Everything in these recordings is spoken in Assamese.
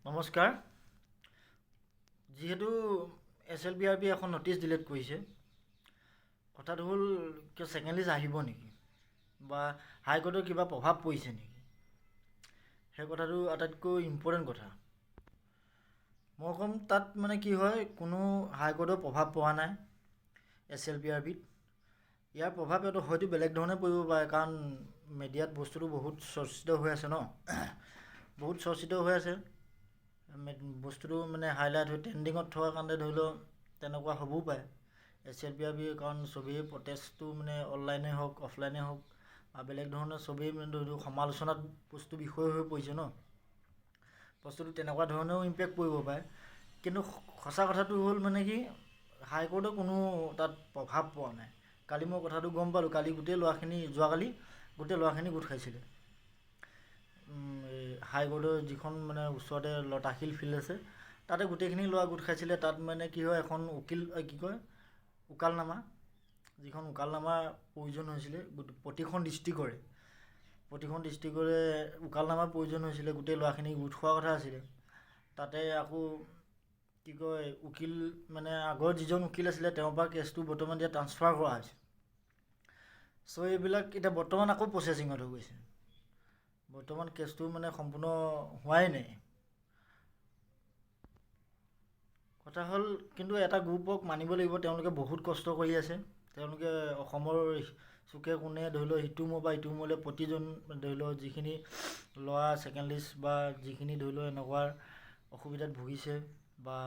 নমস্কাৰ। যিহেতু SLBRB এখন নটিচ ডিলিট কৰিছে, কথাটো হ'ল কিয় ছেকেণ্ড লিষ্ট আহিব নেকি বা হাইকোৰ্টৰ কিবা প্ৰভাৱ পৰিছে নেকি, সেই কথাটো আটাইতকৈ ইম্পৰ্টেণ্ট কথা। মই ক'ম তাত মানে কি হয়, কোনো হাইকোৰ্টৰ প্ৰভাৱ পৰা নাই SLBRBত। ইয়াৰ প্ৰভাৱ হয়তো বেলেগ ধৰণে পৰিব পাৰে, কাৰণ মিডিয়াত বস্তুটো বহুত চৰ্চিত হৈ আছে ন, বহুত চৰ্চিত হৈ আছে। বস্তুটো মানে হাইলাইট হৈ ট্ৰেণ্ডিঙত থকাৰ কাৰণে ধৰি লওক তেনেকুৱা হ'বও পাৰে। SLBRB কাৰণ চবেই প্ৰটেষ্টটো মানে অনলাইনে হওক অফলাইনে হওক বা বেলেগ ধৰণে চবেই মানে ধৰি লওক সমালোচনাত বস্তু বিষয় হৈ পৰিছে ন, বস্তুটো তেনেকুৱা ধৰণেও ইম্পেক্ট পৰিব পাৰে। কিন্তু সঁচা কথাটো হ'ল মানে কি, হাইকোৰ্টৰ কোনো তাত প্ৰভাৱ পোৱা নাই। কালি মই কথাটো গম পালোঁ, কালি গোটেই ল'ৰাখিনি যোৱাকালি গোটেই ল'ৰাখিনি গোট খাইছিলে হাইকোৰ্টৰ যিখন মানে ওচৰতে লতাশিল ফিল্ড আছে, তাতে গোটেইখিনি ল'ৰা গোট খাইছিলে। তাত মানে কি হয়, এখন উকালনামা, যিখন উকালনামাৰ প্ৰয়োজন হৈছিলে প্ৰতিখন ডিষ্ট্ৰিক্টৰে উকালনামাৰ প্ৰয়োজন হৈছিলে। গোটেই ল'ৰাখিনি গোট খোৱাৰ কথা আছিলে। তাতে আকৌ উকিল মানে আগৰ যিজন উকিল আছিলে, তেওঁৰ পৰা কেছটো বৰ্তমান এতিয়া ট্ৰান্সফাৰ কৰা হৈছে। চ' এইবিলাক এতিয়া বৰ্তমান আকৌ প্ৰচেচিঙত হৈ গৈছে। বৰ্তমান কেছটো মানে সম্পূৰ্ণ হোৱাই নাই। কথা হ'ল কিন্তু এটা গ্ৰুপক মানিব লাগিব, তেওঁলোকে বহুত কষ্ট কৰি আছে। তেওঁলোকে অসমৰ চুকে কোণে ধৰি লওক ইটো মূৰ বা ইটো মূৰলৈ প্ৰতিজন ধৰি লওক যিখিনি ল'ৰা ছেকেণ্ড লিষ্ট বা যিখিনি ধৰি লওক এনেকুৱা অসুবিধাত ভুগিছে বা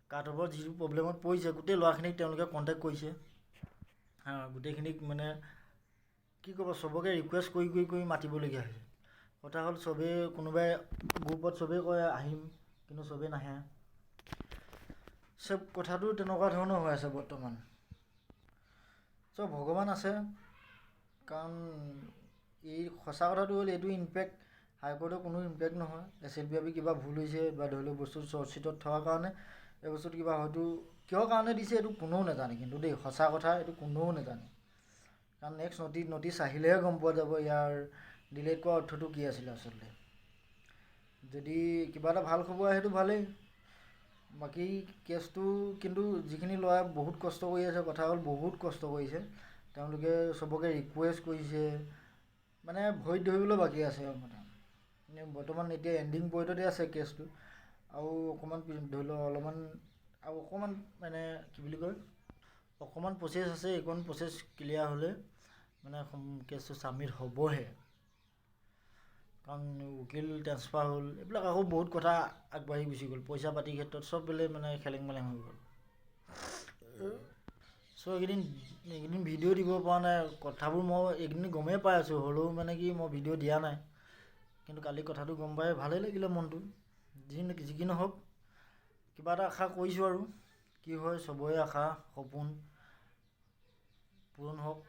কাট অফৰ যিটো প্ৰব্লেমত পৰিছে, গোটেই ল'ৰাখিনিক তেওঁলোকে কণ্টেক্ট কৰিছে। গোটেইখিনিক মানে কি ক'ব, চবকে ৰিকুৱেষ্ট কৰি মাতিবলগীয়া হৈছে। কথা হ'ল চবেই, কোনোবাই গ্ৰুপত চবেই কয় আহিম, কিন্তু চবেই নাহে। চব কথাটো তেনেকুৱা ধৰণৰ হৈ আছে বৰ্তমান। চব ভগৱান আছে, কাৰণ এই সঁচা কথাটো হ'ল এইটো ইম্পেক্ট হাইকোৰ্টৰ কোনো ইম্পেক্ট নহয়। SLBRB কিবা ভুল হৈছে বা ধৰি লওক বস্তুটো চৰ্চিতত থকাৰ কাৰণে এই বস্তুটো কিবা হয়তো কিহৰ কাৰণে দিছে এইটো কোনেও নাজানে। কিন্তু দেই সঁচা কথা, এইটো কোনেও নাজানে। কাৰণ নেক্সট নটিচ আহিলেহে গম পোৱা যাব ইয়াৰ ডিলিট কৰা অৰ্থটো কি আছিলে আচলতে। যদি কিবা এটা ভাল খবৰ আহে সেইটো ভালেই। বাকী কেছটো কিন্তু যিখিনি ল'ৰাই বহুত কষ্ট কৰি আছে, কথা হ'ল বহুত কষ্ট কৰিছে। তেওঁলোকে চবকে ৰিকুৱেষ্ট কৰিছে, মানে ভৰিত ধৰিবলৈ বাকী আছে। বৰ্তমান এতিয়া এণ্ডিং পইণ্টতে আছে কেছটো। আৰু অকণমান ধৰি লওক অকণমান মানে কি বুলি কয়, অকণমান প্ৰচেছ আছে। এইকণ প্ৰচেছ ক্লিয়াৰ হ'লে মানে কেছটো ছাবমিট হ'বহে। কাৰণ উকিল ট্ৰান্সফাৰ হ'ল, এইবিলাক আকৌ বহুত কথা আগবাঢ়ি গুচি গ'ল। পইচা পাতিৰ ক্ষেত্ৰত চব বেলেগ মানে খেলেং মেলেং হৈ গ'ল। চ' এইকেইদিন ভিডিঅ' দিব পৰা নাই। কথাবোৰ মই এইকেইদিন গমেই পাই আছোঁ, হ'লেও মানে কি মই ভিডিঅ' দিয়া নাই। কিন্তু কালি কথাটো গম পাই ভালেই লাগিলে মনটো। যি কি নহওক, কিবা এটা আশা কৰিছোঁ আৰু কি হয়, চবৰে আশা সপোন পূৰণ হওক,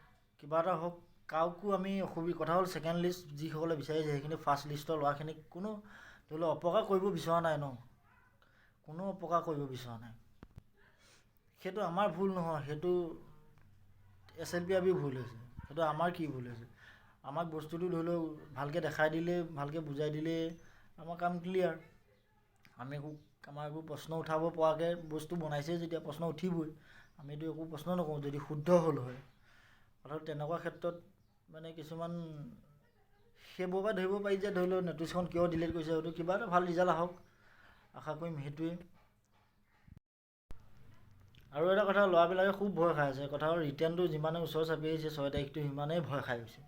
কিবা এটা হওক। কাকো আমি কথা হ'ল ছেকেণ্ড লিষ্ট যিসকলে বিচাৰিছে সেইখিনি ফাৰ্ষ্ট লিষ্টৰ ল'ৰাখিনিক কোনো ধৰি লওক অপকাৰ কৰিব বিচৰা নাই ন, কোনো অপকাৰ কৰিব বিচৰা নাই। সেইটো আমাৰ ভুল নহয়, সেইটো SLBRB ভুল হৈছে। সেইটো আমাৰ কি ভুল হৈছে? আমাক বস্তুটো ধৰি লওক ভালকৈ দেখাই দিলে, ভালকৈ বুজাই দিলে আমাৰ কাম ক্লিয়াৰ। আমাৰ একো প্ৰশ্ন উঠাব পৰাকৈ বস্তু বনাইছে যেতিয়া প্ৰশ্ন উঠিবই। আমিতো একো প্ৰশ্ন নকৰোঁ যদি শুদ্ধ হ'ল হয়। কথাটো তেনেকুৱা ক্ষেত্ৰত মানে কিছুমান সেইবোৰৰ পৰা ধৰিব পাৰি যে ধৰি লওক নটিচখন কিয় ডিলিট কৰিছে, হয়তো কিবা এটা ভাল ৰিজাল্ট আহক, আশা কৰিম সেইটোৱেই। আৰু এটা কথা, ল'ৰাবিলাকে খুব ভয় খাই আছে। কথা হ'ল ৰিটাৰ্ণটো যিমানে ওচৰ চাপি আহিছে 6 তাৰিখটো, সিমানেই ভয় খাই গৈছে।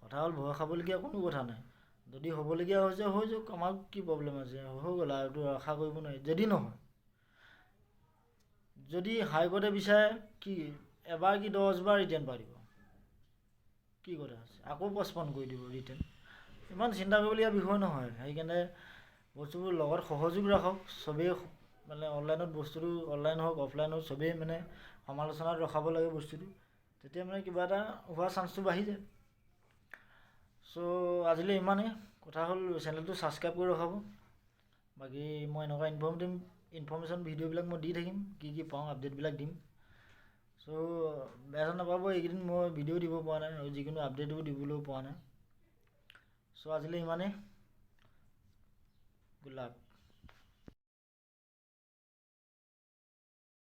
কথা হ'ল ভয় খাবলগীয়া কোনো কথা নাই। যদি হ'বলগীয়া হৈছে হৈ যাওক, আমাৰ কি প্ৰব্লেম আছে, হৈ গ'ল আৰু এইটো আশা কৰিব নোৱাৰি। যদি নহয়, যদি হাইকোৰ্টে বিচাৰে কি এবাৰ কি 10 বাৰ ৰিটাৰ্ণ পাই দিব, কি কথা আছে, আকৌ পষ্টপন কৰি দিব ৰিটাৰ্ণ। ইমান চিন্তা কৰিবলগীয়া বিষয় নহয়। সেইকাৰণে বস্তুবোৰ লগত সহযোগ ৰাখক চবেই। মানে অনলাইনত বস্তুটো অনলাইন হওক অফলাইন হওক, চবেই মানে সমালোচনাত ৰখাব লাগে বস্তুটো, তেতিয়া মানে কিবা এটা হোৱা চান্সটো বাঢ়ি যায়। চ' আজিলৈ ইমানেই। কথা হ'ল চেনেলটো ছাবস্ক্ৰাইব কৰি ৰখাব। বাকী মই এনেকুৱা ইনফৰ্মেশ্যন ভিডিঅ'বিলাক মই দি থাকিম, কি পাওঁ আপডেটবিলাক দিম। চ' বেয়া নাপাব, এইকেইদিন মই ভিডিঅ' দিব পৰা নাই আৰু যিকোনো আপডেটো দিবলৈও পৰা নাই। চ' আজিলৈ ইমানেই। Good luck.